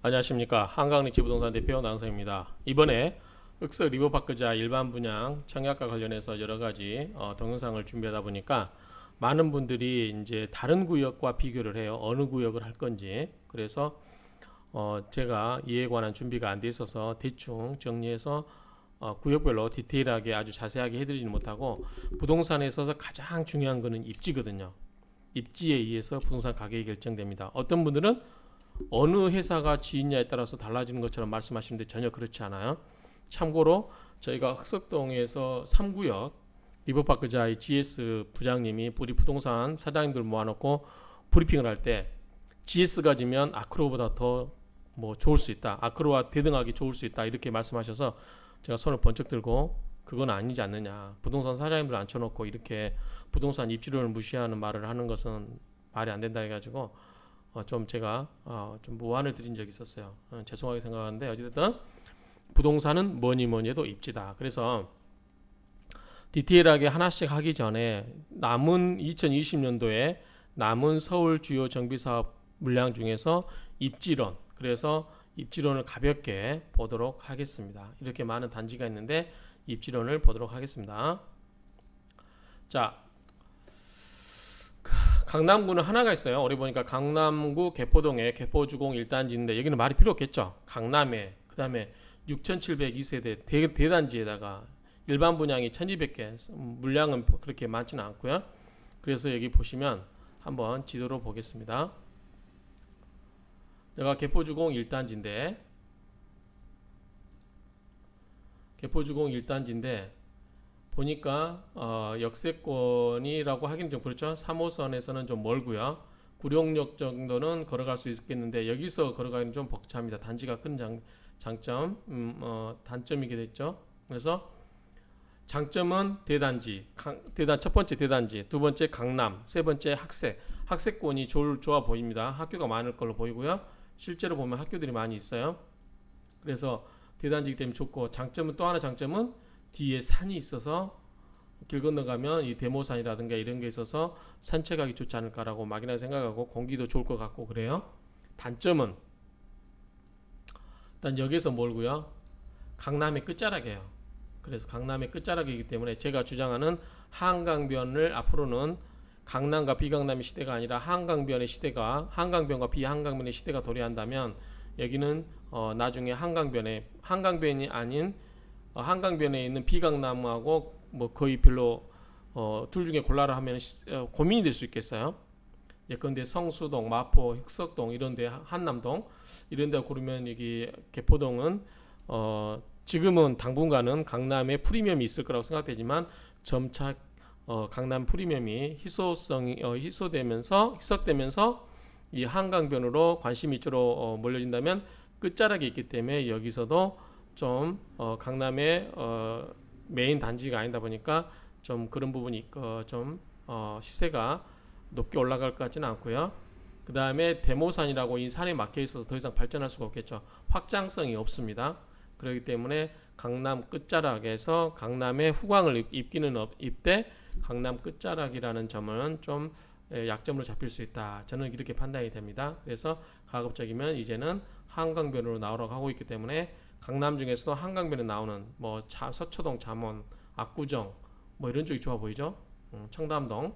안녕하십니까. 한강리치부동산 대표 나은성입니다. 이번에 흑석 리버파크자 일반 분양 청약과 관련해서 여러 가지 동영상을 준비하다 보니까 많은 분들이 이제 다른 구역과 비교를 해요. 어느 구역을 할 건지. 그래서 제가 이에 관한 준비가 안 돼 있어서 대충 정리해서 구역별로 디테일하게 아주 자세하게 해드리지 못하고, 부동산에 있어서 가장 중요한 거는 입지거든요. 입지에 의해서 부동산 가격이 결정됩니다. 어떤 분들은 어느 회사가 지었냐에 따라서 달라지는 것처럼 말씀하시는데 전혀 그렇지 않아요. 참고로 저희가 흑석동에서 3구역 리버파크자의 GS 부장님이 우리 부동산 사장님들 모아놓고 브리핑을 할 때, GS가 지면 아크로보다 더 좋을 수 있다, 아크로와 대등하게 좋을 수 있다, 이렇게 말씀하셔서 제가 손을 번쩍 들고 그건 아니지 않느냐, 부동산 사장님들 앉혀놓고 이렇게 부동산 입지론을 무시하는 말을 하는 것은 말이 안 된다 해가지고 좀 제가 좀 무안을 드린 적이 있었어요. 죄송하게 생각하는데, 어쨌든 부동산은 뭐니 해도 입지다. 그래서 디테일하게 하나씩 하기 전에 남은 2020년도에 남은 서울 주요 정비사업 물량 중에서 입지론, 그래서 입지론을 가볍게 보도록 하겠습니다. 이렇게 많은 단지가 있는데 입지론을 보도록 하겠습니다. 자, 강남구는 하나가 있어요. 우리 보니까 강남구 개포동에 개포주공 1단지인데 여기는 말이 필요 없겠죠. 강남에, 그 다음에 6702세대 대단지에다가 일반 분양이 1200개, 물량은 그렇게 많지는 않고요. 그래서 여기 보시면 한번 지도로 보겠습니다. 내가 개포주공 1단지인데 보니까 역세권이라고 하기는 좀 그렇죠. 3호선에서는 좀 멀고요. 구룡역 정도는 걸어갈 수 있겠는데 여기서 걸어가기는 좀 벅찹니다. 단지가 큰 장점, 단점이게 됐죠. 그래서 장점은 대단지, 첫 번째 대단지, 두 번째 강남, 세 번째 학세권이 좋아 보입니다. 학교가 많을 걸로 보이고요. 실제로 보면 학교들이 많이 있어요. 그래서 대단지이기 때문에 좋고, 장점은, 또 하나 장점은 뒤에 산이 있어서 길 건너가면 이 대모산이라든가 이런 게 있어서 산책하기 좋지 않을까라고 막연하게 생각하고, 공기도 좋을 것 같고 그래요. 단점은 일단 여기서 멀고요. 강남의 끝자락이에요. 그래서 강남의 끝자락이기 때문에 제가 주장하는 한강변을 앞으로는 강남과 비강남의 시대가 아니라 한강변의 시대가, 한강변과 비한강변의 시대가 도래한다면 여기는 나중에 한강변이 아닌 한강변에 있는 비강남하고 거의 별로 둘 중에 골라라 하면 고민이 될 수 있겠어요. 예컨대 성수동, 마포, 흑석동 이런데, 한남동 이런데 고르면 여기 개포동은 지금은 당분간은 강남에 프리미엄이 있을 거라고 생각되지만 점차 강남 프리미엄이 희석되면서 이 한강변으로 관심이 이쪽으로 몰려진다면 끝자락에 있기 때문에 여기서도 좀 강남의 메인 단지가 아니다 보니까 좀 그런 부분이 좀 시세가 높게 올라갈 것 같지는 않고요. 그 다음에 대모산이라고 이 산에 막혀 있어서 더 이상 발전할 수가 없겠죠. 확장성이 없습니다. 그렇기 때문에 강남 끝자락에서 강남의 후광을 입되 강남 끝자락이라는 점은 좀 약점으로 잡힐 수 있다. 저는 이렇게 판단이 됩니다. 그래서 가급적이면 이제는 한강변으로 나오라고 하고 있기 때문에 강남 중에서도 한강변에 나오는 서초동, 잠원, 압구정 이런 쪽이 좋아 보이죠. 청담동.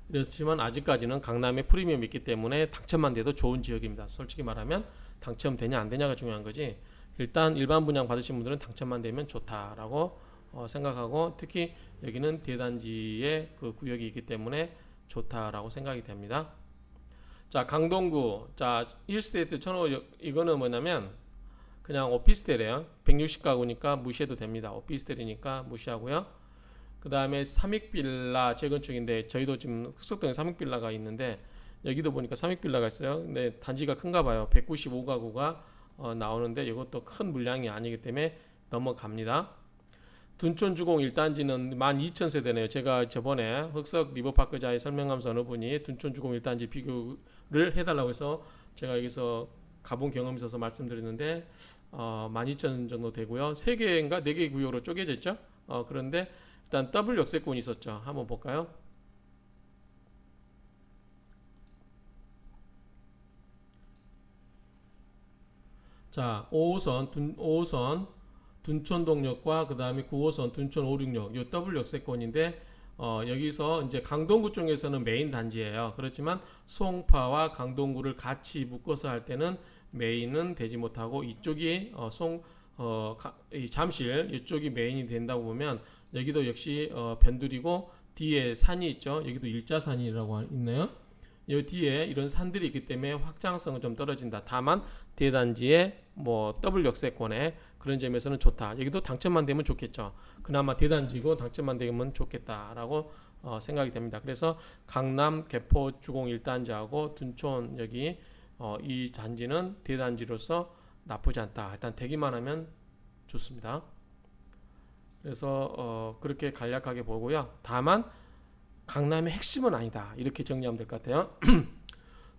그렇지만 아직까지는 강남에 프리미엄이 있기 때문에 당첨만 돼도 좋은 지역입니다. 솔직히 말하면 당첨되냐 안 되냐가 중요한 거지, 일단 일반 분양 받으신 분들은 당첨만 되면 좋다라고 생각하고, 특히 여기는 대단지의 그 구역이 있기 때문에 좋다라고 생각이 됩니다. 자, 강동구, 자 1세대 1,500, 이거는 뭐냐면 그냥 오피스텔이에요. 160가구니까 무시해도 됩니다. 오피스텔이니까 무시하고요. 그 다음에 삼익빌라 재건축인데, 저희도 지금 흑석동에 삼익빌라가 있는데 여기도 보니까 삼익빌라가 있어요. 근데 단지가 큰가 봐요. 195가구가 나오는데 이것도 큰 물량이 아니기 때문에 넘어갑니다. 둔촌주공 1단지는 12,000세대네요. 제가 저번에 흑석 리버파크자에 설명하면서 어느 분이 둔촌주공 1단지 비교를 해달라고 해서 제가 여기서 가본 경험이 있어서 말씀드렸는데 12,000 정도 되고요. 3개인가 4개 구역으로 쪼개져 있죠. 그런데 일단 더블 역세권이 있었죠. 한번 볼까요? 자, 5호선 둔촌동역과 그 다음에 9호선 둔촌 566, 요 더블 역세권인데, 여기서 이제 강동구 쪽에서는 메인 단지예요. 그렇지만 송파와 강동구를 같이 묶어서 할 때는 메인은 되지 못하고, 이쪽이 이 잠실 이쪽이 메인이 된다고 보면, 여기도 역시 변두리고, 뒤에 산이 있죠. 여기도 일자산이라고 있네요. 이 뒤에 이런 산들이 있기 때문에 확장성은 좀 떨어진다. 다만 대단지의 뭐 더블 역세권에 그런 점에서는 좋다. 여기도 당첨만 되면 좋겠죠. 그나마 대단지고 당첨만 되면 좋겠다라고 생각이 됩니다. 그래서 강남 개포 주공 1단지하고 둔촌 여기 이 단지는 대단지로서 나쁘지 않다. 일단 되기만 하면 좋습니다. 그래서 그렇게 간략하게 보고요. 다만 강남의 핵심은 아니다. 이렇게 정리하면 될 것 같아요.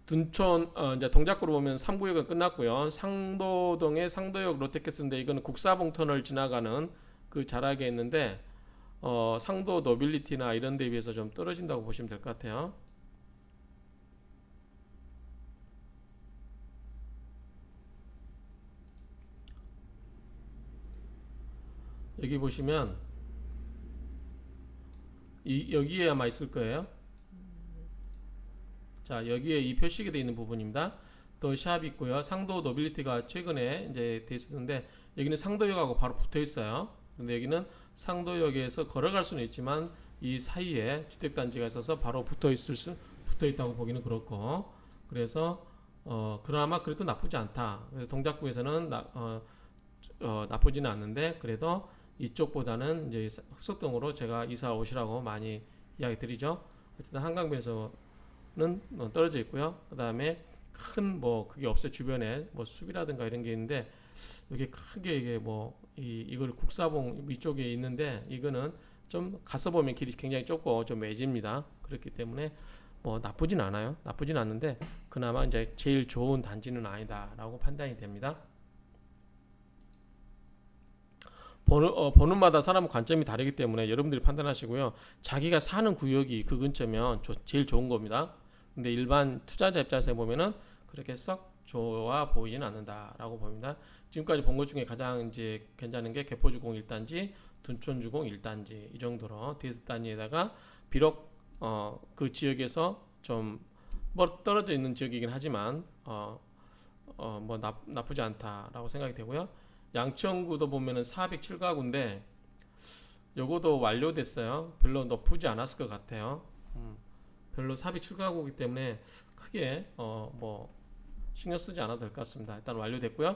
둔촌 이제 동작구로 보면 3구역은 끝났고요. 상도동의 상도역 롯데캐슬인데 이거는 국사봉 터널 지나가는 그 자락에 있는데 상도 노빌리티나 이런 데에 비해서 좀 떨어진다고 보시면 될 것 같아요. 여기 보시면 여기에 아마 있을 거예요. 자, 여기에 이 표시가 되어 있는 부분입니다. 또 샵 있고요. 상도 노빌리티가 최근에 이제 돼 있었는데 여기는 상도역하고 바로 붙어 있어요. 근데 여기는 상도역에서 걸어갈 수는 있지만 이 사이에 주택단지가 있어서 바로 붙어 있다고 보기는 그렇고, 그래서 그나마 그래도 나쁘지 않다. 그래서 동작구에서는 나쁘지는 않는데 그래도 이쪽보다는 이제 흑석동으로 제가 이사 오시라고 많이 이야기 드리죠. 어쨌든 한강변에서는 떨어져 있고요. 그 다음에 큰 뭐 그게 없어요. 주변에 뭐 숲이라든가 이런 게 있는데 여기 크게 이게 뭐 이걸 국사봉 이쪽에 있는데 이거는 좀 가서 보면 길이 굉장히 좁고 좀 외집니다. 그렇기 때문에 뭐 나쁘진 않아요. 나쁘진 않는데 그나마 이제 제일 좋은 단지는 아니다라고 판단이 됩니다. 보는마다 사람 관점이 다르기 때문에 여러분들이 판단하시고요. 자기가 사는 구역이 그 근처면 제일 좋은 겁니다. 근데 일반 투자자 입장에서 보면은 그렇게 썩 좋아 보이진 않는다라고 봅니다. 지금까지 본 것 중에 가장 이제 괜찮은 게 개포주공 1단지, 둔촌주공 1단지 이 정도로 대단지에다가 비록 그 지역에서 좀 떨어져 있는 지역이긴 하지만 뭐 나쁘지 않다라고 생각이 되고요. 양천구도 보면은 407가구인데 요거도 완료됐어요. 별로 높지 않았을 것 같아요. 별로 407가구이기 때문에 크게 뭐 신경 쓰지 않아도 될 것 같습니다. 일단 완료됐고요.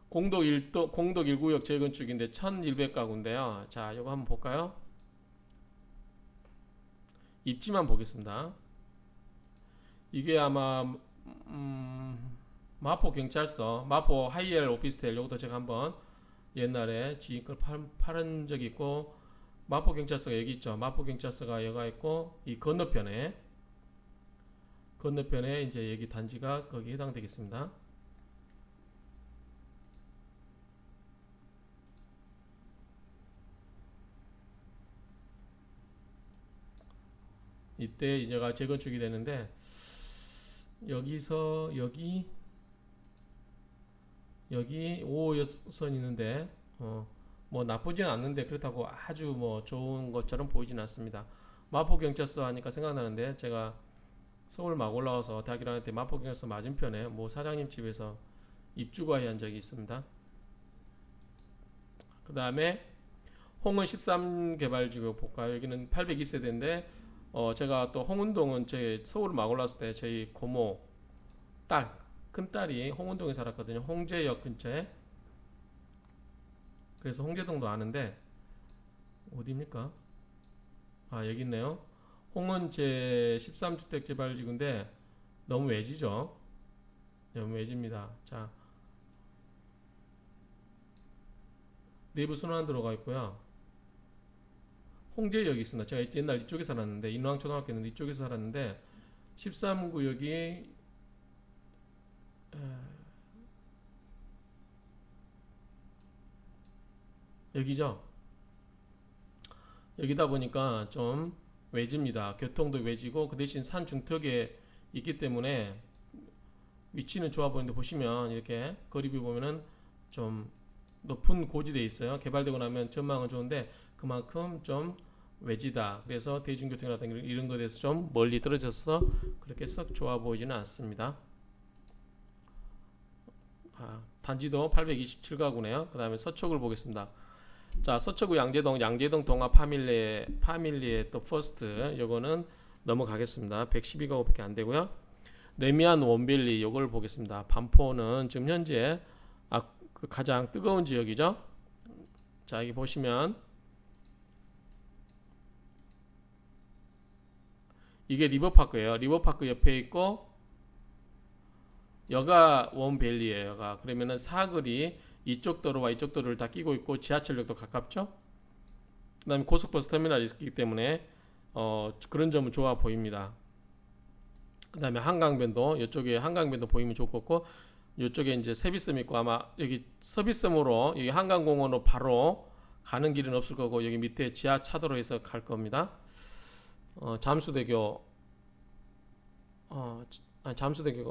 공덕 1구역 재건축인데 1100가구인데요. 자, 요거 한번 볼까요? 입지만 보겠습니다. 이게 아마 마포경찰서, 마포 하이엘 오피스텔, 요것도 제가 한번 옛날에 지인걸 팔은 적이 있고, 마포경찰서가 여기 있죠. 마포경찰서가 여가 있고, 이 건너편에 이제 여기 단지가 거기 해당되겠습니다. 이때 이제가 재건축이 되는데, 여기서 여기 5호선 있는데 뭐 나쁘지는 않는데 그렇다고 아주 뭐 좋은 것처럼 보이진 않습니다. 마포경찰서 하니까 생각나는데 제가 서울 막 올라와서 대학 1학년 때 마포경찰서 맞은편에 뭐 사장님 집에서 입주과외 한 적이 있습니다. 그 다음에 홍은 13개발지구 볼까요? 여기는 820세대인데 제가 또 홍은동은 제 서울 막 올라왔을 때 저희 고모 큰딸이 홍은동에 살았거든요. 홍제역 근처에. 그래서 홍제동도 아는데 어디입니까? 아, 여기 있네요. 홍은 제 13주택 개발지구인데 너무 외지죠. 너무 외집니다. 자, 내부 순환 들어가 있고요. 홍제역이 있습니다. 제가 옛날 이쪽에 살았는데 인왕초등학교 있는데 이쪽에서 살았는데 13구역이 여기죠. 여기다 보니까 좀 외집니다. 교통도 외지고 그 대신 산 중턱에 있기 때문에 위치는 좋아 보이는데 보시면 이렇게 거리뷰 보면은 좀 높은 고지대에 있어요. 개발되고 나면 전망은 좋은데 그만큼 좀 외지다. 그래서 대중교통이라든가 이런 것에 대해서 좀 멀리 떨어져서 그렇게 썩 좋아 보이지는 않습니다. 단지도 827가구네요. 그 다음에 서초구를 보겠습니다. 자, 서초구 양재동 동아 파밀리의 또 퍼스트 요거는 넘어가겠습니다. 112가구밖에 안 되고요. 레미안 원빌리 요걸 보겠습니다. 반포는 지금 현재 그 가장 뜨거운 지역이죠. 자, 여기 보시면 이게 리버파크예요. 리버파크 옆에 있고 여가 원밸리예요. 여가 그러면은 사거리 이쪽 도로와 이쪽 도로를 다 끼고 있고 지하철역도 가깝죠. 그다음에 고속버스 터미널이 있기 때문에 그런 점은 좋아 보입니다. 그다음에 한강변도 이쪽에 한강변도 보이면 좋겠고 이쪽에 이제 서비스섬 있고 아마 여기 서비스섬으로 여기 한강공원으로 바로 가는 길은 없을 거고 여기 밑에 지하차도로에서 갈 겁니다. 잠수대교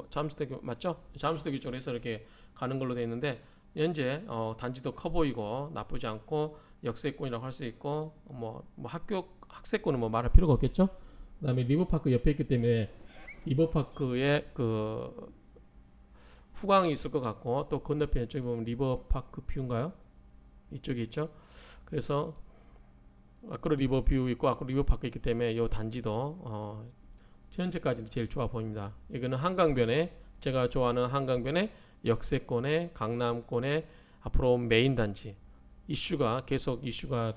잠수대교 맞죠? 잠수대교 쪽으로 해서 이렇게 가는 걸로 되어 있는데 현재 단지도 커 보이고 나쁘지 않고 역세권이라고 할 수 있고 뭐 학세권은 뭐 말할 필요가 없겠죠? 그다음에 리버파크 옆에 있기 때문에 리버파크에 그 후광이 있을 것 같고 또 건너편 쪽에 보면 리버파크 뷰인가요? 이쪽에 있죠? 그래서 아크로 리버뷰 있고 아크로 리버파크 있기 때문에 이 단지도 현재까지는 제일 좋아 보입니다. 이거는 한강변에 제가 좋아하는 한강변의 역세권의 강남권의 앞으로 메인 단지 계속 이슈가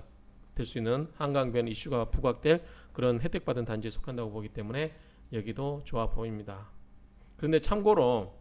될 수 있는 한강변 이슈가 부각될 그런 혜택받은 단지에 속한다고 보기 때문에 여기도 좋아 보입니다. 그런데 참고로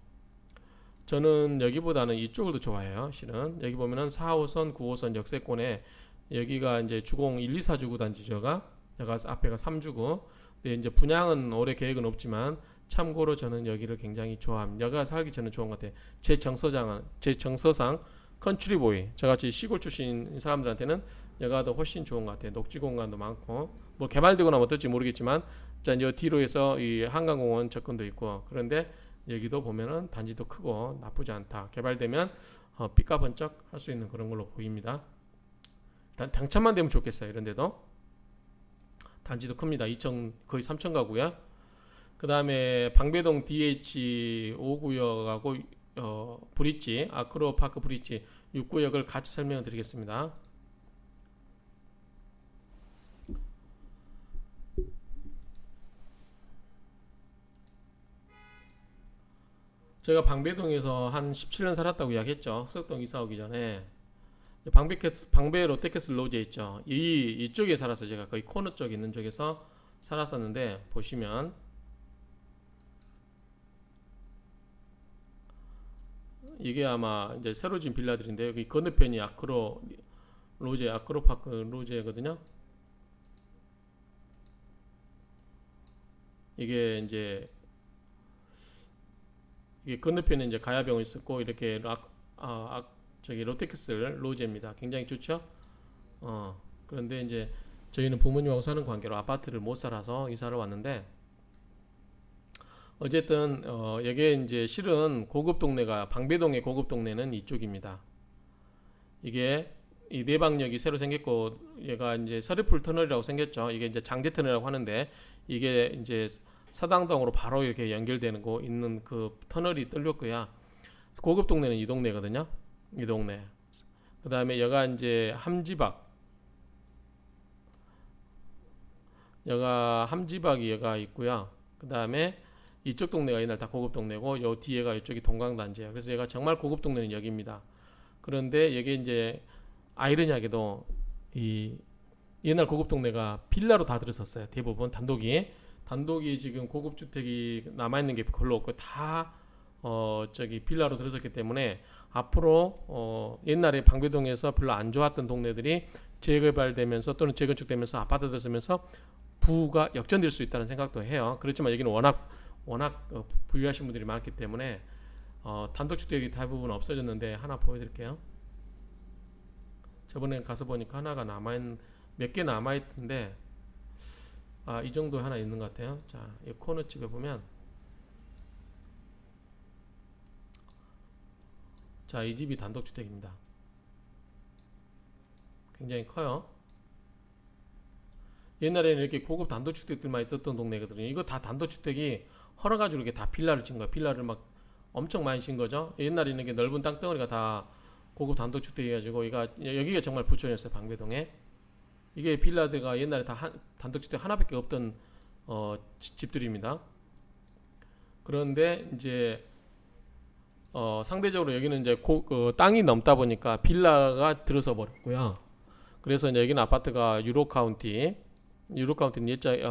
저는 여기보다는 이쪽을 더 좋아해요. 실은 여기 보면은 4호선, 9호선 역세권에 여기가 이제 주공 1, 2, 4주구 단지죠가 여기가 앞에가 3주구. 근데 이제 분양은 올해 계획은 없지만 참고로 저는 여기를 굉장히 좋아합니다. 여기가 살기 저는 좋은 것 같아요. 제 정서상 컨트리보이 저같이 시골 출신 사람들한테는 여기가 더 훨씬 좋은 것 같아요. 녹지 공간도 많고 뭐 개발되고 나면 어떨지 모르겠지만 자 이제 뒤로 해서 이 한강공원 접근도 있고 그런데 여기도 보면은 단지도 크고 나쁘지 않다. 개발되면 삐까번쩍 할 수 있는 그런 걸로 보입니다. 당첨만 되면 좋겠어요. 이런데도 단지도 큽니다. 2천 거의 3천 가구야. 그 다음에 방배동 DH 5구역하고 브릿지 아크로파크 브릿지 6구역을 같이 설명을 드리겠습니다. 제가 방배동에서 한 17년 살았다고 이야기했죠. 흑석동 이사 오기 전에 방배 롯데캐슬 로제 있죠. 이쪽에 살았어요. 제가 거의 코너 쪽 있는 쪽에서 살았었는데 보시면 이게 아마 이제 새로 지은 빌라들인데 여기 건너편이 아크로파크 로제거든요. 이게 건너편에 이제 가야병원 있었고 이렇게 저기 롯데캐슬 로제입니다. 굉장히 좋죠. 그런데 이제 저희는 부모님하고 사는 관계로 아파트를 못 살아서 이사를 왔는데 어쨌든 여기에 이제 실은 고급 동네가 방배동의 고급 동네는 이쪽입니다. 이게 이 내방역이 새로 생겼고 얘가 이제 서리풀 터널이라고 생겼죠. 이게 이제 장대 터널이라고 하는데 이게 이제 서당동으로 바로 이렇게 연결되는 거 있는 그 터널이 뚫렸고요. 고급 동네는 이 동네거든요. 이 동네. 그 다음에 여가 이제 함지박이 여가 있고요. 그 다음에 이쪽 동네가 옛날 다 고급 동네고 요 뒤에가 이쪽이 동강단지예요. 그래서 얘가 정말 고급 동네는 여기입니다. 그런데 여기 이제 아이러니하게도 이 옛날 고급 동네가 빌라로 다 들었었어요. 대부분 단독이 지금 고급 주택이 남아 있는 게 별로 없고 다 저기 빌라로 들어섰기 때문에 앞으로 옛날에 방배동에서 별로 안 좋았던 동네들이 재개발되면서 또는 재건축되면서 아파트 들어서면서 부가 역전될 수 있다는 생각도 해요. 그렇지만 여기는 워낙 부유하신 분들이 많기 때문에 단독주택이 대부분 없어졌는데 하나 보여드릴게요. 저번에 가서 보니까 하나가 몇 개 남아있던데 이 정도 하나 있는 것 같아요. 자, 이 코너집에 보면 자, 이 집이 단독주택입니다. 굉장히 커요. 옛날에는 이렇게 고급 단독주택들만 있었던 동네거든요. 이거 다 단독주택이 헐어가지고 이렇게 다 빌라를 친 거예요. 빌라를 막 엄청 많이 친 거죠. 옛날에는 이게 넓은 땅덩어리가 다 고급 단독주택이가지고 여기가 정말 부촌이었어요. 방배동에. 이게 빌라들가 옛날에 다 단독주택 하나밖에 없던 집들입니다. 그런데 이제 상대적으로 여기는 이제 땅이 넘다 보니까 빌라가 들어서 버렸고요. 그래서 이제 여기는 아파트가 유로카운티는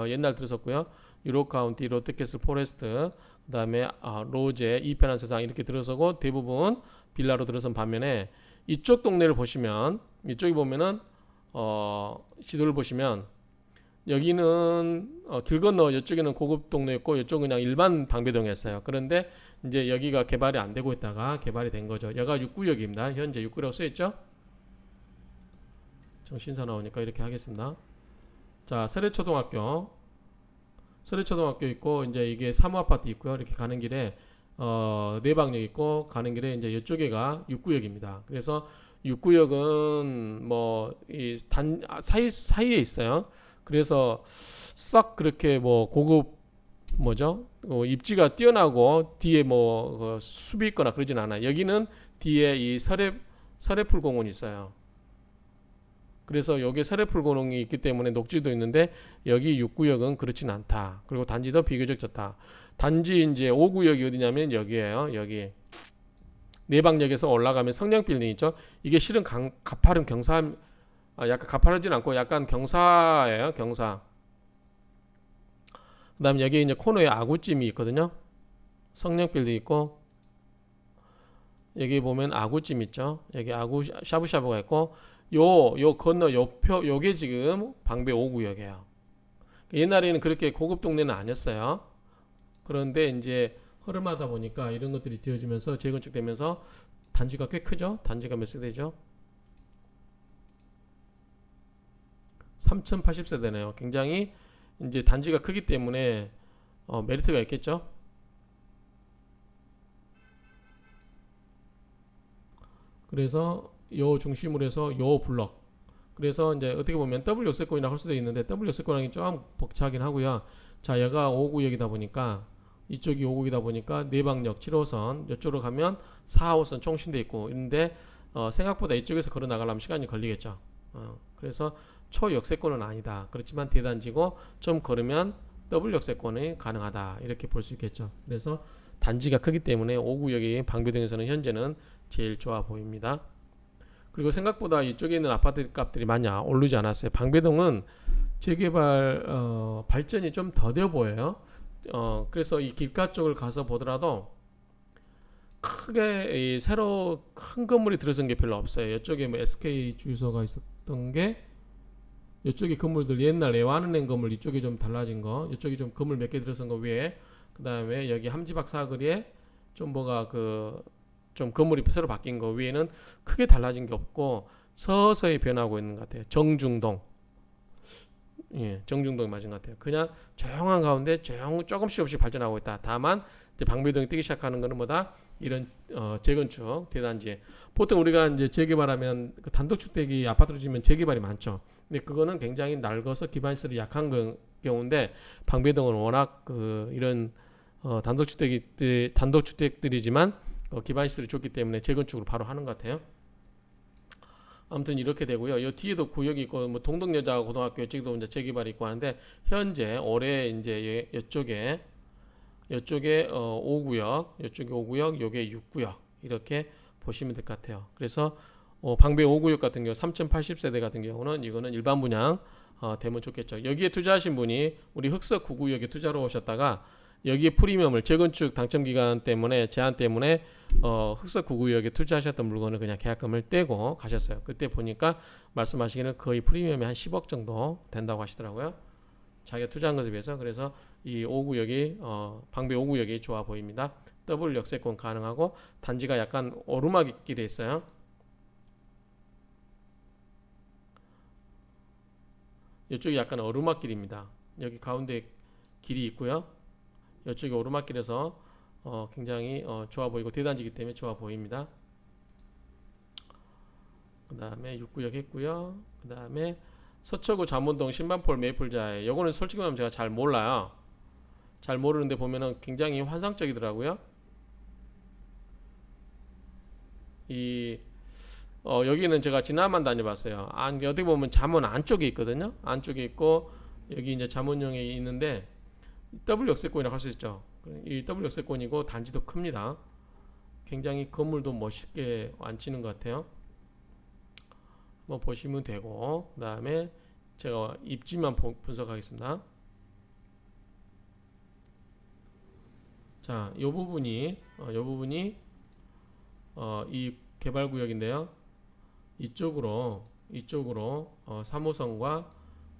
옛날 들었었고요. 유로카운티, 롯데캐슬 포레스트, 그다음에 로제, 이편한 세상 이렇게 들어서고 대부분 빌라로 들어선 반면에 이쪽 동네를 보시면 이쪽에 보면은 지도를 보시면 여기는 길 건너 이쪽에는 고급 동네였고 이쪽은 그냥 일반 방배동이었어요. 그런데 이제 여기가 개발이 안 되고 있다가 개발이 된 거죠. 여기가 6구역입니다. 현재 6구역 쓰였죠? 정신사 나오니까 이렇게 하겠습니다. 자, 세례초등학교 있고 이제 이게 사무아파트 있고요. 이렇게 가는 길에 내방역 있고 가는 길에 이제 이쪽에가 6구역입니다. 그래서 6구역은 뭐 이 사이에 있어요. 그래서 썩 그렇게 뭐 고급 뭐죠? 입지가 뛰어나고 뒤에 뭐 숲이 있거나 그러진 않아요. 여기는 뒤에 이 서래풀공원이 있어요. 그래서 여기에 서래풀공원이 있기 때문에 녹지도 있는데 여기 6구역은 그렇진 않다. 그리고 단지도 비교적 좋다. 단지 이제 5구역이 어디냐면 여기에요. 여기 내방역에서 올라가면 성령빌딩 있죠. 이게 실은 가파른 경사, 약간 가파르진 않고 약간 경사예요. 경사. 그 다음에 여기 이제 코너에 아구찜이 있거든요. 성령빌딩 있고 여기 보면 아구찜 있죠. 여기 아구 샤브샤브가 있고 요 건너 요게 지금 방배 5구역이에요. 옛날에는 그렇게 고급 동네는 아니었어요. 그런데 이제 흐름하다 보니까 이런 것들이 지어지면서 재건축되면서 단지가 꽤 크죠. 단지가 몇 세대죠? 3080세대네요. 굉장히 이제 단지가 크기 때문에 메리트가 있겠죠. 그래서 요 중심으로 해서 요 블럭. 그래서 이제 어떻게 보면 W 역세권이라 할 수도 있는데 W 역세권이 좀 벅차긴 하고요. 자, 얘가 5구역이다 보니까 이쪽이 5구역이다 보니까 내방역 7호선 이쪽으로 가면 4호선 총신대 있고 있는데 생각보다 이쪽에서 걸어 나가려면 시간이 걸리겠죠. 그래서 초역세권은 아니다. 그렇지만 대단지고 좀 걸으면 W 역세권이 가능하다. 이렇게 볼 수 있겠죠. 그래서 단지가 크기 때문에 5구역이 방배동에서는 현재는 제일 좋아 보입니다. 그리고 생각보다 이쪽에 있는 아파트 값들이 많이 오르지 않았어요. 방배동은 재개발 발전이 좀 더뎌 보여요. 그래서 이 길가 쪽을 가서 보더라도 크게 새로 큰 건물이 들어선 게 별로 없어요. 이쪽에 뭐 SK 주유소가 있었던 게 이쪽에 건물들 옛날 애완은행 건물 이쪽에 좀 달라진 거, 이쪽에 좀 건물 몇 개 들어선 거 위에, 그 다음에 여기 함지박 사거리에 좀 뭐가 좀 건물이 새로 바뀐 거 위에는 크게 달라진 게 없고 서서히 변하고 있는 것 같아요. 정중동, 정중동이 맞은 것 같아요. 그냥 조용한 가운데 조금씩 발전하고 있다. 다만 이제 방배동이 뜨기 시작하는 거는 뭐다? 이런 재건축 대단지. 보통 우리가 이제 재개발하면 그 단독주택이 아파트로 지으면 재개발이 많죠. 근데 그거는 굉장히 낡아서 기반시설이 약한 경우인데 방배동은 워낙 이런 단독주택들이지만 기반시설이 좋기 때문에 재건축으로 바로 하는 것 같아요. 아무튼 이렇게 되고요. 이 뒤에도 구역이 있고 뭐 동덕여자고등학교 이쪽도 이제 재개발이 있고 하는데 현재 올해 이제 이쪽에 5구역, 이쪽에 5구역, 요게 6구역 이렇게 보시면 될 것 같아요. 그래서 방배 5구역 같은 경우 3080세대 같은 경우는 이거는 일반 분양 되면 좋겠죠. 여기에 투자하신 분이 우리 흑석 9구역에 투자로 오셨다가 여기에 프리미엄을 재건축 당첨 기간 때문에 제한 때문에 흑석 9구역에 투자하셨던 물건을 그냥 계약금을 떼고 가셨어요. 그때 보니까 말씀하시기는 거의 프리미엄이 한 10억 정도 된다고 하시더라고요. 자기가 투자한 것에 비해서. 그래서 이 5구역이 방배 5구역이 좋아 보입니다. 더블 역세권 가능하고 단지가 약간 오르막길에 있어요. 이쪽이 약간 오르막길입니다. 여기 가운데 길이 있고요. 이쪽이 오르막길에서 굉장히 좋아 보이고 대단지이기 때문에 좋아 보입니다. 그 다음에 6구역 했고요. 그 다음에 서초구 잠원동 신반폴 메이플자에 요거는 솔직히 말하면 제가 잘 몰라요. 잘 모르는데 보면은 굉장히 환상적이더라고요. 이 여기는 제가 지나만 다녀봤어요. 어떻게 보면 잠원 안쪽에 있거든요. 안쪽에 있고 여기 이제 잠원역에 있는데 W 역세권이라고 할 수 있죠. 이 W 역세권이고 단지도 큽니다. 굉장히 건물도 멋있게 완치는 것 같아요. 한번 보시면 되고, 그 다음에 제가 입지만 분석하겠습니다. 자, 요 부분이 이 개발구역인데요. 이쪽으로 3호선과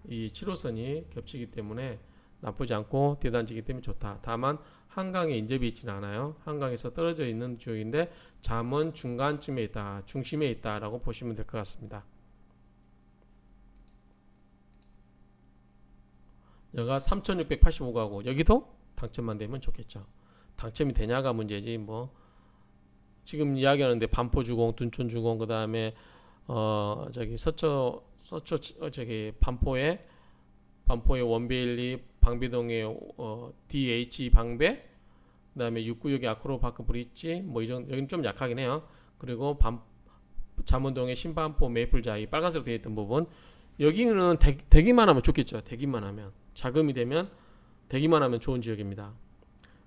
이 7호선이 겹치기 때문에 나쁘지 않고 대단지기 때문에 좋다. 다만 한강에 인접이 있지는 않아요. 한강에서 떨어져 있는 지역인데 잠원 중간쯤에 있다, 중심에 있다라고 보시면 될 것 같습니다. 여기가 3685가구, 여기도 당첨만 되면 좋겠죠. 당첨이 되냐가 문제지 뭐 지금 이야기하는데 반포주공, 둔촌주공, 그 다음에 저기 서초 저기 반포의 원베일리, 방배동의 DH 방배, 그 다음에 6구역의 아크로파크 브릿지, 뭐 이 정도. 여기는 좀 약하긴 해요. 그리고 잠원동의 신반포 메이플자이 빨간색으로 되어 있던 부분, 여기는 되기만 하면 좋겠죠. 되기만 하면, 자금이 되면 되기만 하면 좋은 지역입니다.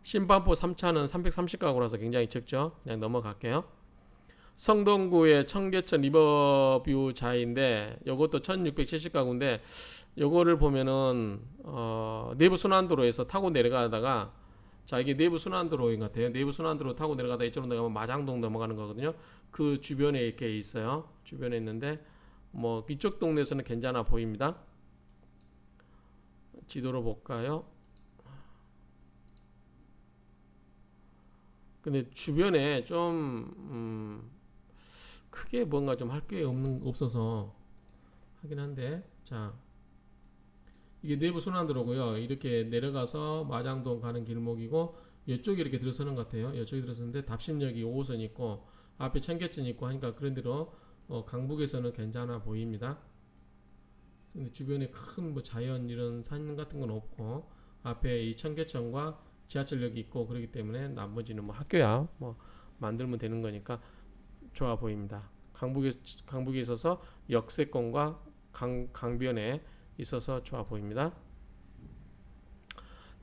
신반포 3차는 330가구라서 굉장히 적죠. 그냥 넘어갈게요. 성동구의 청계천 리버뷰 자인데 요것도 1670가구인데 요거를 보면은 내부 순환도로에서 타고 내려가다가, 자 이게 내부 순환도로인 것 같아요. 내부 순환도로 타고 내려가다 이쪽으로 내려가면 마장동 넘어가는 거거든요. 그 주변에 이렇게 있어요. 주변에 있는데 뭐 이쪽 동네에서는 괜찮아 보입니다. 지도로 볼까요? 근데 주변에 좀 크게 뭔가 좀 할 게 없어서 하긴 한데, 자 이게 내부 순환도로고요. 이렇게 내려가서 마장동 가는 길목이고 이쪽에 이렇게 들어서는 것 같아요. 이쪽에 들어서는데 답심역이 5호선 있고 앞에 청계천 있고 하니까 그런 대로 강북에서는 괜찮아 보입니다. 근데 주변에 큰 뭐 자연 이런 산 같은 건 없고 앞에 이 청계천과 지하철역이 있고 그렇기 때문에 나머지는 뭐 학교야 뭐 만들면 되는 거니까 좋아 보입니다. 강북에 있어서 역세권과 강변에 있어서 좋아 보입니다.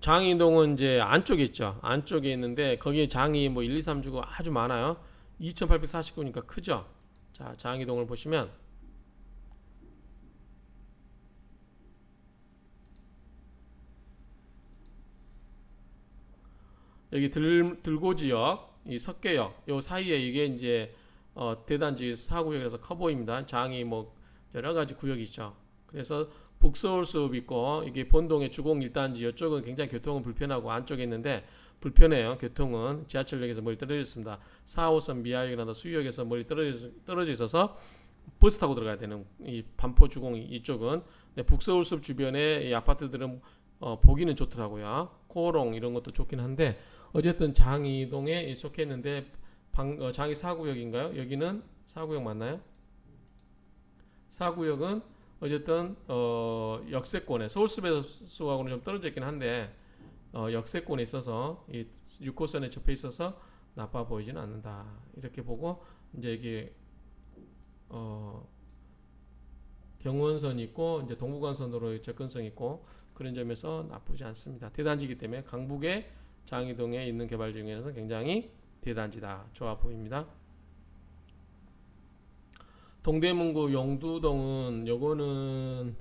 장이동은 이제 안쪽에 있죠. 안쪽에 있는데 거기에 장이 뭐 1, 2, 3주고 아주 많아요. 2849니까 크죠. 자, 장이동을 보시면 여기 들고지역, 이 석계역 요 사이에 이게 이제 대단지 4구역이라서 커 보입니다. 장이 뭐 여러 가지 구역이 있죠. 그래서 북서울숲 있고 이게 본동의 주공 1단지, 이쪽은 굉장히 교통은 불편하고 안쪽에 있는데 불편해요. 교통은 지하철역에서 멀리 떨어져 있습니다. 4호선 미아역이나 수유역에서 멀리 떨어져 있어서 버스 타고 들어가야 되는 이 반포 주공 이쪽은. 북서울숲 주변에 이 아파트들은 보기는 좋더라고요. 코오롱 이런 것도 좋긴 한데 어쨌든 장이동에 속해 있는데 장이 4구역인가요? 여기는 4구역 맞나요? 4구역은 어쨌든 역세권에 서울숲에서하고는 좀 떨어져 있긴 한데 역세권에 있어서 이 6호선에 접해 있어서 나빠 보이지는 않는다. 이렇게 보고 이제 이게 경원선 있고 이제 동부간선도로 접근성 있고 그런 점에서 나쁘지 않습니다. 대단지이기 때문에 강북의 장이동에 있는 개발 중에서 굉장히 대단지다. 좋아 보입니다. 동대문구 용두동은 요거는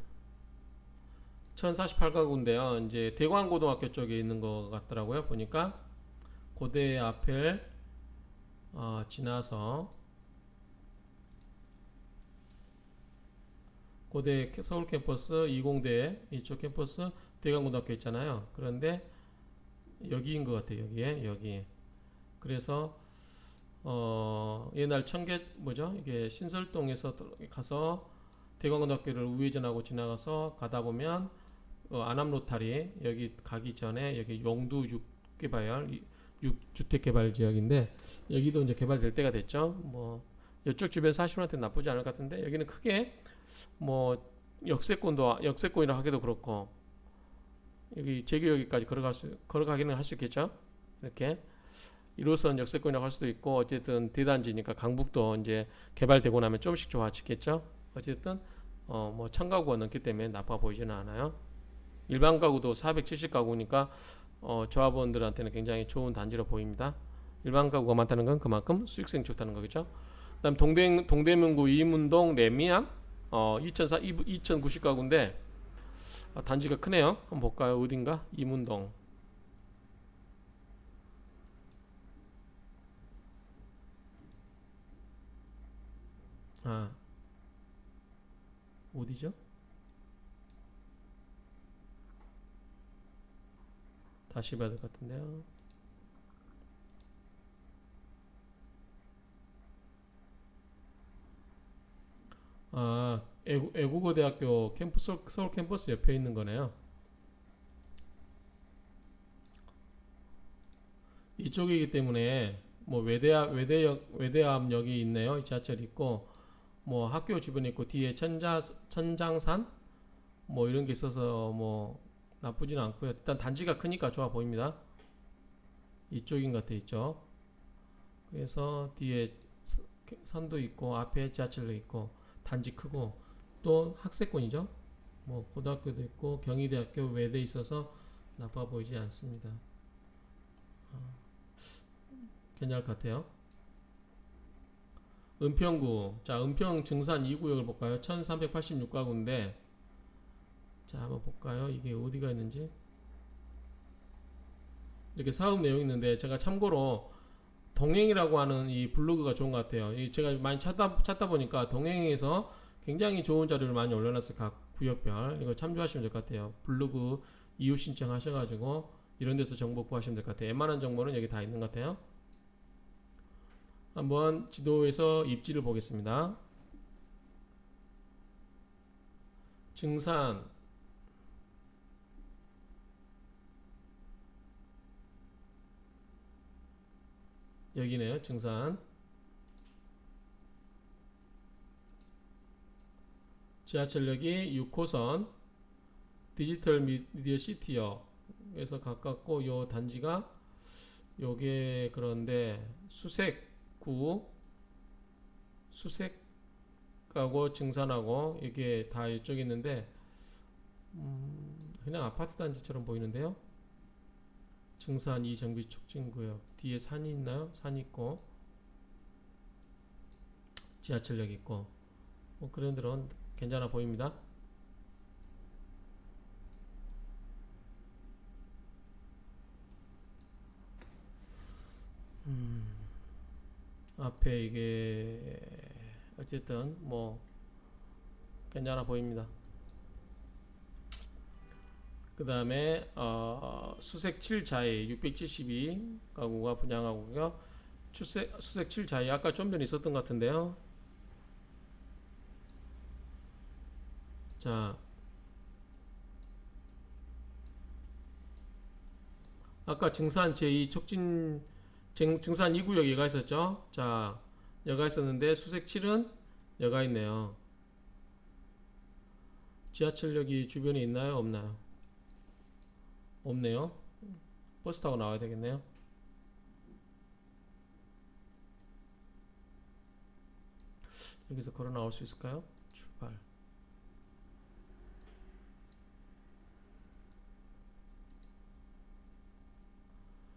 1048가구인데요. 이제 대광고등학교 쪽에 있는 것 같더라고요. 보니까 고대 앞을 지나서 고대 서울 캠퍼스 20대 이쪽 캠퍼스 대광고등학교 있잖아요. 그런데 여기인 것 같아요. 여기. 그래서 옛날 이게 신설동에서 가서 대광고등학교를 우회전하고 지나가서 가다 보면 안암로타리 여기 가기 전에 여기 용두 6주택 개발 지역인데 여기도 이제 개발될 때가 됐죠. 뭐 이쪽 주변 사시는 한테 나쁘지 않을 것 같은데 여기는 크게 뭐 역세권이라 하기도 그렇고 여기 제기역까지 걸어가기는 할 수 있겠죠. 이렇게 1호선 역세권이라고 할 수도 있고 어쨌든 대단지니까 강북도 이제 개발되고 나면 조금씩 좋아지겠죠. 어쨌든 뭐 1000가구가 넘기 때문에 나빠 보이지는 않아요. 일반 가구도 470가구니까 조합원들한테는 굉장히 좋은 단지로 보입니다. 일반 가구가 많다는 건 그만큼 수익성이 좋다는 거겠죠. 그다음 동대문구 이문동 레미안 2090가구인데 단지가 크네요. 한번 볼까요? 어딘가? 이문동. 아, 어디죠? 다시 봐야 될 것 같은데요. 아, 애국어대학교 캠퍼스, 서울 캠퍼스 옆에 있는 거네요. 이쪽이기 때문에 뭐 외대암역이 있네요. 이 지하철 있고 뭐 학교 주변에 있고 뒤에 천장산 뭐 이런 게 있어서 뭐 나쁘지는 않고요. 일단 단지가 크니까 좋아 보입니다. 이쪽인 것 같아 이쪽. 그래서 뒤에 산도 있고 앞에 지하철도 있고 단지 크고 또 학세권이죠. 뭐 고등학교도 있고 경희대학교 외대 있어서 나빠 보이지 않습니다. 괜찮을 것 같아요. 은평구. 자, 은평 증산 2구역을 볼까요? 1386가구인데 자, 한번 볼까요? 이게 어디가 있는지. 이렇게 사업 내용이 있는데 제가 참고로 동행이라고 하는 이 블로그가 좋은 것 같아요. 제가 많이 찾다 보니까 동행에서 굉장히 좋은 자료를 많이 올려놨어요. 각 구역별. 이거 참조하시면 될 것 같아요. 블로그 이웃 신청하셔가지고 이런 데서 정보 구하시면 될 것 같아요. 웬만한 정보는 여기 다 있는 것 같아요. 한번 지도에서 입지를 보겠습니다. 증산 여기네요. 증산 지하철역이 6호선 디지털 미디어 시티역에서 가깝고 요 단지가 요게 그런데 수색하고 증산하고 이게 다 이쪽에 있는데 그냥 아파트 단지처럼 보이는데요. 증산 2정비 촉진구역 뒤에 산이 있나요? 산이 있고 지하철역 있고 뭐 그런 데는 괜찮아 보입니다. 앞에 이게 어쨌든 뭐 괜찮아 보입니다. 그 다음에 수색 7자이 672가구가 분양하고요. 수색 7자이 아까 좀 전에 있었던 것 같은데요. 자, 아까 증산 제2 촉진 증산 2구역 얘가 있었죠. 자, 여가 있었는데 수색 7은 여가 있네요. 지하철역이 주변에 있나요? 없나요? 없네요. 버스 타고 나와야 되겠네요. 여기서 걸어 나올 수 있을까요? 출발.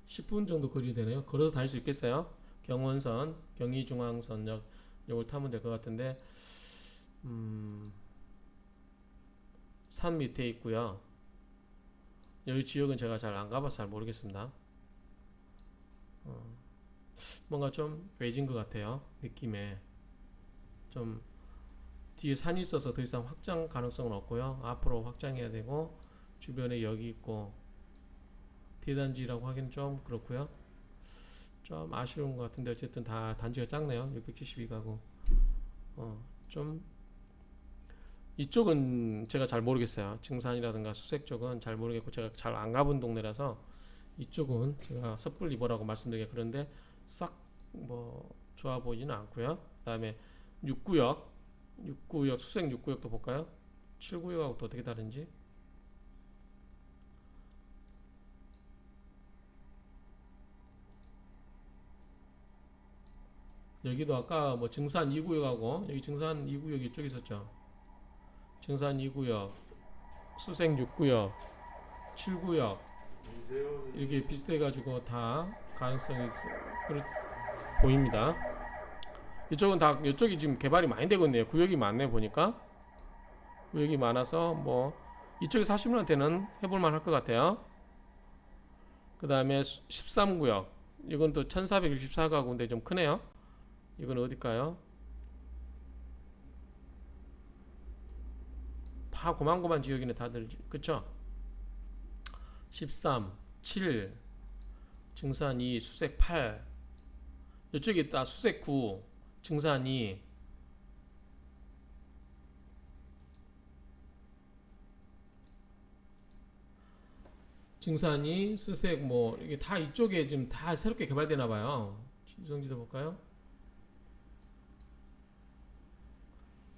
10분 정도 거리 되네요. 걸어서 다닐 수 있겠어요? 경원선, 경의중앙선역 이걸 타면 될 것 같은데 산 밑에 있고요. 여기 지역은 제가 잘 안 가봐서 잘 모르겠습니다. 뭔가 좀 외진 것 같아요. 느낌에 좀 뒤에 산이 있어서 더 이상 확장 가능성은 없고요. 앞으로 확장해야 되고 주변에 역이 있고 대단지라고 하기는 좀 그렇고요. 좀 아쉬운 것 같은데 어쨌든 다 단지가 작네요. 672가구. 좀 이쪽은 제가 잘 모르겠어요. 증산이라든가 수색 쪽은 잘 모르겠고 제가 잘 안 가본 동네라서 이쪽은 제가 섣불리 뭐라고 말씀드리기가 그런데 싹 뭐 좋아 보이지는 않고요. 그다음에 6구역, 6구역 수색 6구역도 볼까요? 7구역하고 또 어떻게 다른지. 여기도 아까 뭐 증산 2구역하고 여기 증산 2구역 이쪽에 있었죠. 증산 2구역, 수색 6구역, 7구역 이렇게 비슷해가지고 다 가능성이 보입니다. 이쪽은 다 이쪽이 지금 개발이 많이 되고 있네요. 구역이 많네 보니까. 구역이 많아서 뭐 이쪽에 사시는 분한테는 해볼만 할 것 같아요. 그 다음에 13구역 이건 또 1464가구인데 좀 크네요. 이건 어딜까요? 다 고만고만 지역이네 다들. 그쵸? 13, 7, 증산 2, 수색 8 이쪽에 있다. 수색 9, 증산 2 증산이 수색 뭐 이게 다 이쪽에 지금 다 새롭게 개발되나 봐요. 유성지도 볼까요?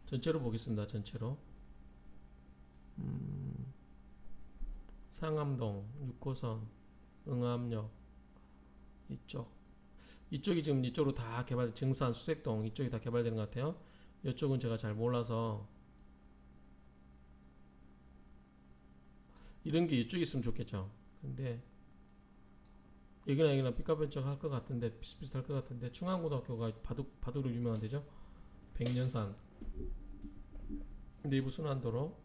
전체로 보겠습니다. 전체로. 상암동, 6호선, 응암역 이쪽이 지금 이쪽으로 다 개발, 증산, 수색동 이쪽이 다 개발되는 것 같아요. 이쪽은 제가 잘 몰라서 이런 게 이쪽에 있으면 좋겠죠. 근데 여기나 삐까번쩍 할 것 같은데 비슷비슷할 것 같은데 충안고등학교가 바둑으로 유명한 데죠. 백년산 내부 순환도로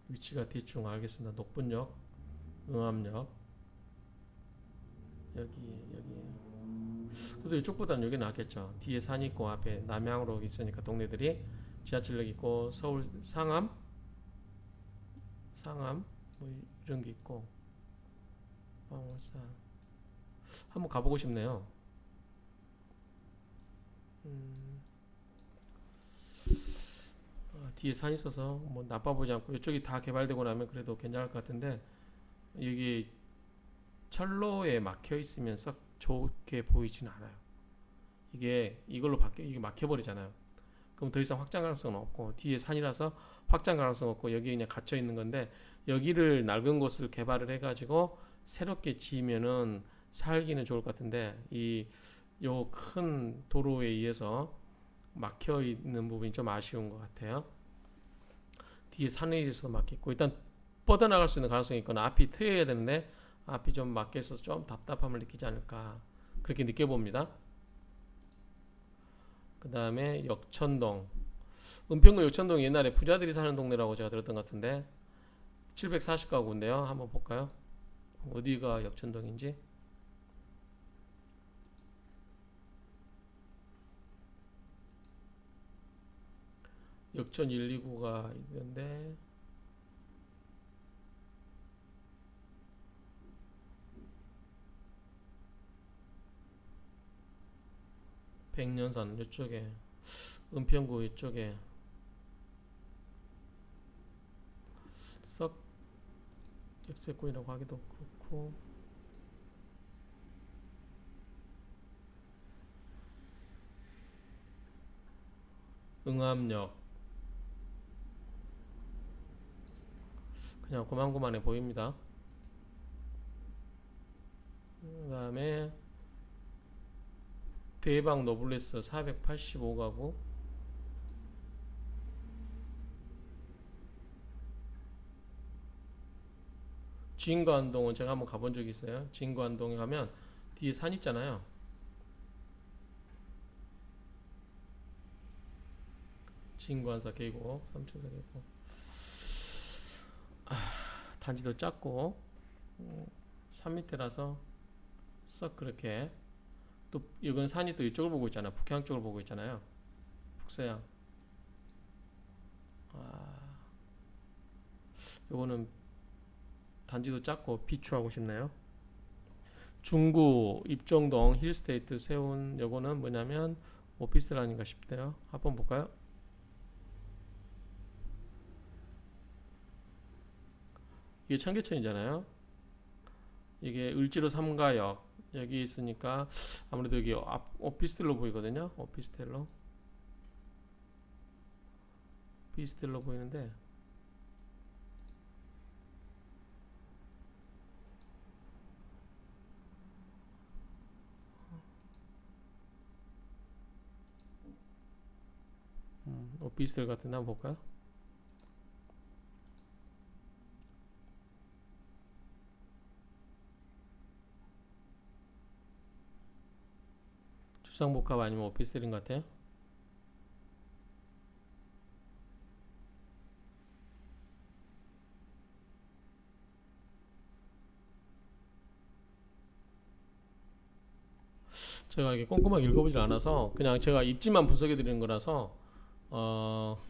위치가 대충 알겠습니다. 녹분역, 응암역 여기 그래도 이쪽보다는 여기 낫겠죠. 뒤에 산이 있고 앞에 남향으로 있으니까 동네들이 지하철역 있고 서울 상암 뭐 이런 게 있고 방울산 한번 가보고 싶네요. 뒤에 산 있어서 뭐 나빠보지 않고 이쪽이 다 개발되고 나면 그래도 괜찮을 것 같은데 여기 철로에 막혀 있으면 썩 좋게 보이진 않아요. 이게 이걸로 이게 막혀버리잖아요. 그럼 더 이상 확장 가능성은 없고 뒤에 산이라서 확장 가능성 없고 여기 그냥 갇혀 있는 건데 여기를 낡은 곳을 개발을 해가지고 새롭게 지으면은 살기는 좋을 것 같은데 이 요 큰 도로에 의해서 막혀 있는 부분이 좀 아쉬운 것 같아요. 뒤에 산에 의해서 막혔고 일단 뻗어나갈 수 있는 가능성이 있거나 앞이 트여야 되는데 앞이 좀 막혀 있어서 좀 답답함을 느끼지 않을까 그렇게 느껴봅니다. 그 다음에 역천동 은평구 역천동 옛날에 부자들이 사는 동네라고 제가 들었던 것 같은데 740가구인데요. 한번 볼까요? 어디가 역천동인지. 역천 1, 2구가 있는데 백년산 이쪽에 은평구 이쪽에 썩 역세권이라고 하기도 그렇고 응암역 그냥 고만고만해 보입니다. 그 다음에 대박 노블레스 485가구 진관동은 제가 한번 가본 적이 있어요. 진관동에 가면 뒤에 산 있잖아요. 진관사 계곡, 삼천사 계곡. 단지도 작고 산 밑에라서 썩 그렇게 또 이건 산이 또 이쪽을 보고 있잖아요. 북해안 쪽을 보고 있잖아요. 북서양. 요거는 단지도 작고 비추하고 싶네요. 중구 입정동 힐스테이트 세운 요거는 뭐냐면 오피스텔 아닌가 싶대요. 한번 볼까요? 이게 청계천이잖아요. 이게 을지로 3가역 여기 있으니까 아무래도 여기 오피스텔로 보이거든요. 오피스텔로 보이는데 오피스텔 같은데 한번 볼까요? 주상복합 아니면 오피스텔인 것 같아요. 제가 이게 꼼꼼하게 읽어보질 않아서 그냥 제가 입지만 분석해 드리는 거라서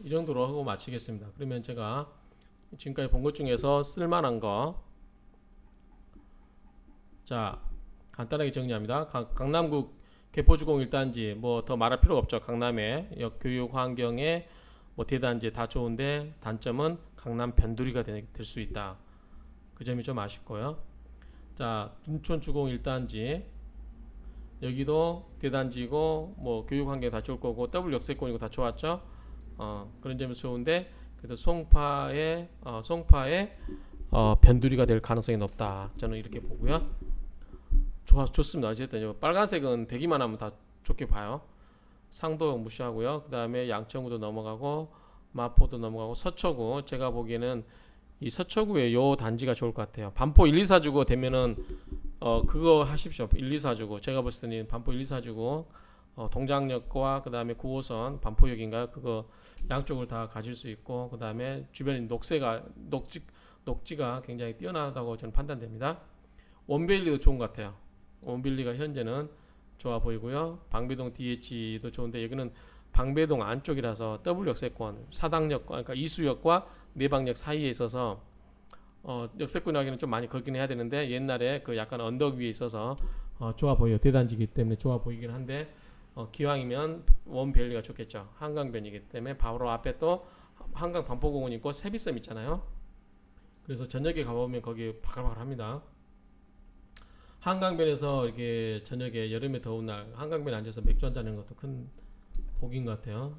이 정도로 하고 마치겠습니다. 그러면 제가 지금까지 본 것 중에서 쓸만한 거, 자 간단하게 정리합니다. 강남구 개포주공 1단지 뭐 더 말할 필요가 없죠. 강남의 교육 환경에 뭐 대단지 다 좋은데 단점은 강남 변두리가 될 수 있다. 그 점이 좀 아쉽고요. 자 둔촌 주공 1단지 여기도 대단지고 뭐 교육 환경 다 좋을 거고 더블 역세권이고 다 좋았죠. 그런 점이 좋은데 그래도 송파의 변두리가 될 가능성이 높다. 저는 이렇게 보고요. 좋습니다. 어쨌든 빨간색은 되기만 하면 다 좋게 봐요. 상도 무시하고요. 그 다음에 양천구도 넘어가고 마포도 넘어가고 서초구 제가 보기에는 이 서초구에 요 단지가 좋을 것 같아요. 반포 1, 2, 4주고 되면은 그거 하십시오. 1, 2, 4주고 제가 봤을 때는 반포 1, 2, 4주고 동작역과 그 다음에 9호선 반포역인가요? 그거 양쪽을 다 가질 수 있고 그 다음에 주변에 녹지가 굉장히 뛰어나다고 저는 판단됩니다. 원베일리도 좋은 것 같아요. 원빌리가 현재는 좋아 보이고요. 방배동 DH도 좋은데 여기는 방배동 안쪽이라서 더블 역세권, 사당역, 그러니까 이수역과 내방역 사이에 있어서 역세권하기는 좀 많이 걷긴 해야 되는데 옛날에 그 약간 언덕 위에 있어서 좋아 보여요. 대단지기 때문에 좋아 보이긴 한데 기왕이면 원벨리가 좋겠죠. 한강변이기 때문에 바로 앞에 또 한강 반포공원 있고 세비섬 있잖아요. 그래서 저녁에 가보면 거기 바글바글합니다. 한강변에서 이렇게 저녁에 여름에 더운 날 한강변에 앉아서 맥주 한잔 하는 것도 큰 복인 것 같아요.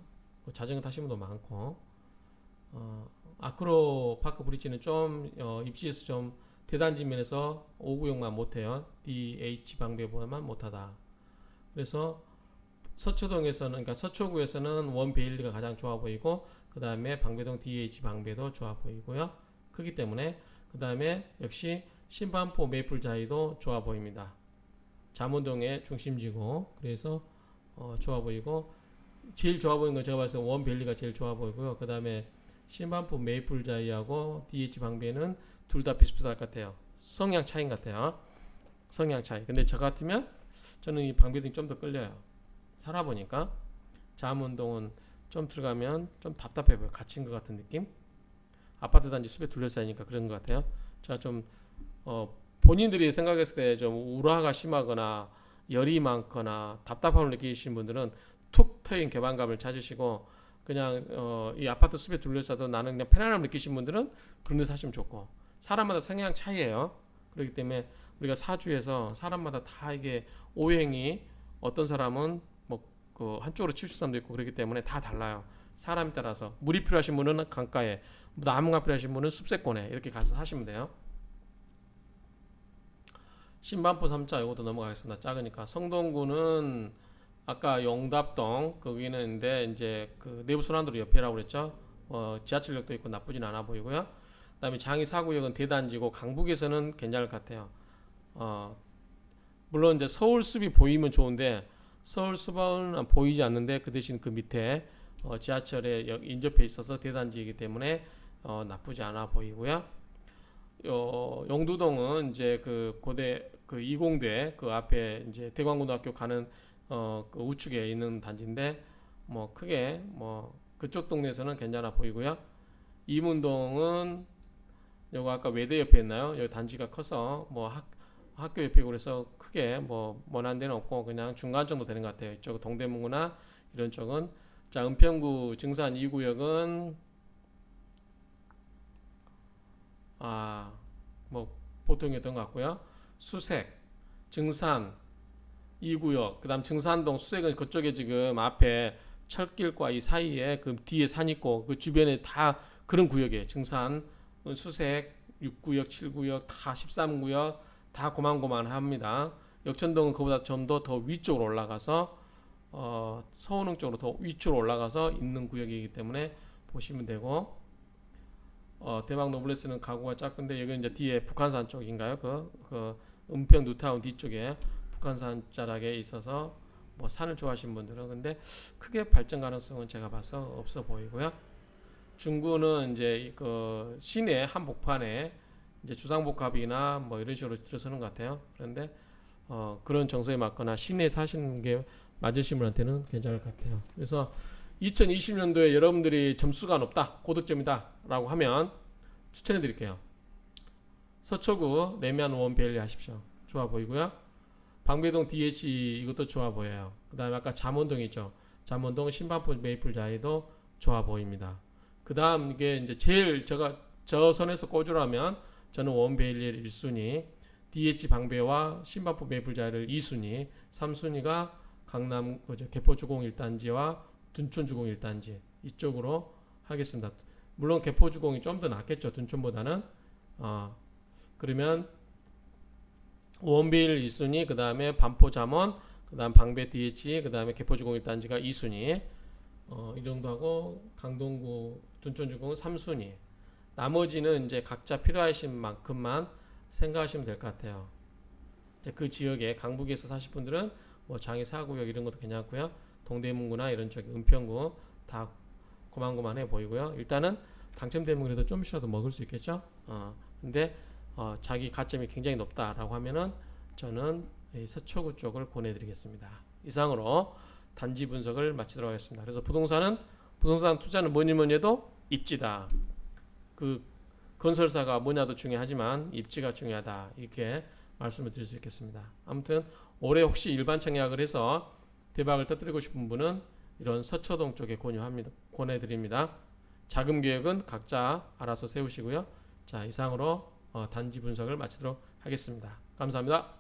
자전거 타시는 분도 많고 아크로 파크 브릿지는 좀 입지에서 좀 대단지 면에서 5구역만 못해요. DH 방배보다만 못하다. 그래서 서초동에서는 그러니까 서초구에서는 원 베일리가 가장 좋아 보이고 그 다음에 방배동 DH 방배도 좋아 보이고요. 크기 때문에 그 다음에 역시 신반포 메이플자이도 좋아 보입니다. 잠원동의 중심지고 그래서 좋아 보이고 제일 좋아 보이는 건 제가 봤을 때 원밸리가 제일 좋아 보이고요. 그 다음에 신반포 메이플자이하고 DH 방배는 둘 다 비슷비슷할 것 같아요. 성향 차이인 것 같아요. 성향 차이. 근데 저 같으면 저는 이 방배동이 좀 더 끌려요. 살아보니까 잠원동은 좀 들어가면 좀 답답해 보여. 갇힌 것 같은 느낌? 아파트 단지 숲에 둘러싸이니까 그런 것 같아요. 제가 좀 본인들이 생각했을 때 좀 우라가 심하거나 열이 많거나 답답함을 느끼시는 분들은 툭 트인 개방감을 찾으시고 그냥 이 아파트 숲에 둘러싸도 나는 그냥 편안함을 느끼시는 분들은 그런 데 사시면 좋고 사람마다 성향 차이예요. 그렇기 때문에 우리가 사주에서 사람마다 다 이게 오행이 어떤 사람은 뭐 그 한쪽으로 치우칠 사람도 있고 그렇기 때문에 다 달라요. 사람에 따라서 물이 필요하신 분은 강가에 나무가 필요하신 분은 숲세권에 이렇게 가서 사시면 돼요. 신반포 3차 이것도 넘어가겠습니다. 작으니까 성동구는 아까 용답동 거기는데 이제 그 내부 순환도로 옆이라고 그랬죠. 지하철역도 있고 나쁘진 않아 보이고요. 그다음에 장이 4구역은 대단지고 강북에서는 괜찮을 것 같아요. 물론 이제 서울숲이 보이면 좋은데 서울숲은 보이지 않는데 그 대신 그 밑에 지하철에 인접해 있어서 대단지이기 때문에 나쁘지 않아 보이고요. 영두동은 이제 그 고대 그 이공대 그 앞에 이제 대광고등학교 가는 그 우측에 있는 단지인데 뭐 크게 뭐 그쪽 동네에서는 괜찮아 보이고요. 이문동은 요거 아까 외대 옆에 있나요? 여기 단지가 커서 뭐 학교 옆이고 그래서 크게 뭐 원한 데는 없고 그냥 중간 정도 되는 것 같아요. 이쪽 동대문구나 이런 쪽은 자 은평구 증산 2구역은 뭐 보통이었던 것 같고요. 수색 증산 2구역, 그다음 증산동 수색은 그쪽에 지금 앞에 철길과 이 사이에 그 뒤에 산 있고 그 주변에 다 그런 구역이에요. 증산, 수색, 6구역, 7구역, 다 13구역 다 고만고만합니다. 역천동은 그보다 좀 더 위쪽으로 올라가서 서운흥 쪽으로 더 위쪽으로 올라가서 있는 구역이기 때문에 보시면 되고 대박 노블레스는 가구가 작은데 여기 이제 뒤에 북한산 쪽인가요? 그 은평 뉴타운 뒤쪽에 북한산 자락에 있어서 뭐 산을 좋아하시는 분들은 근데 크게 발전 가능성은 제가 봐서 없어 보이고요. 중구는 이제 그 시내 한복판에 이제 주상복합이나 뭐 이런 식으로 들어서는 것 같아요. 그런데 그런 정서에 맞거나 시내에 사시는 게 맞으신 분한테는 괜찮을 것 같아요. 그래서 2020년도에 여러분들이 점수가 높다, 고득점이다 라고 하면 추천해 드릴게요. 서초구 내면 원벨리 하십시오. 좋아 보이고요. 방배동 DH 이것도 좋아 보여요. 그 다음에 아까 잠원동 있죠. 잠원동 신반포 메이플자이도 좋아 보입니다. 그 다음 이게 이제 제일 제가 저 선에서 꽂으라면 저는 원베일리엘 1순위, DH 방배와 신반포 메이플자이를 2순위, 3순위가 강남 개포주공 1단지와 둔촌주공 1단지 이쪽으로 하겠습니다. 물론 개포주공이 좀 더 낫겠죠. 둔촌보다는. 그러면 원빌 1순위, 그 다음에 반포 잠원, 그 다음 방배 DH, 그 다음에 개포주공 1단지가 2순위, 이 정도 하고 강동구 둔촌주공은 3순위. 나머지는 이제 각자 필요하신 만큼만 생각하시면 될 것 같아요. 이제 그 지역에 강북에서 사실 분들은 뭐 장이 4구역 이런 것도 괜찮고요. 동대문구나 이런 쪽 은평구 다 고만고만해 보이고요. 일단은 당첨되면 그래도 좀이라도 먹을 수 있겠죠. 근데 자기 가점이 굉장히 높다라고 하면은 저는 서초구 쪽을 권해드리겠습니다. 이상으로 단지 분석을 마치도록 하겠습니다. 그래서 부동산 투자는 뭐니 해도 입지다. 그 건설사가 뭐냐도 중요하지만 입지가 중요하다. 이렇게 말씀을 드릴 수 있겠습니다. 아무튼 올해 혹시 일반 청약을 해서 대박을 터뜨리고 싶은 분은 이런 서초동 쪽에 권해드립니다. 자금 계획은 각자 알아서 세우시고요. 자, 이상으로 단지 분석을 마치도록 하겠습니다. 감사합니다.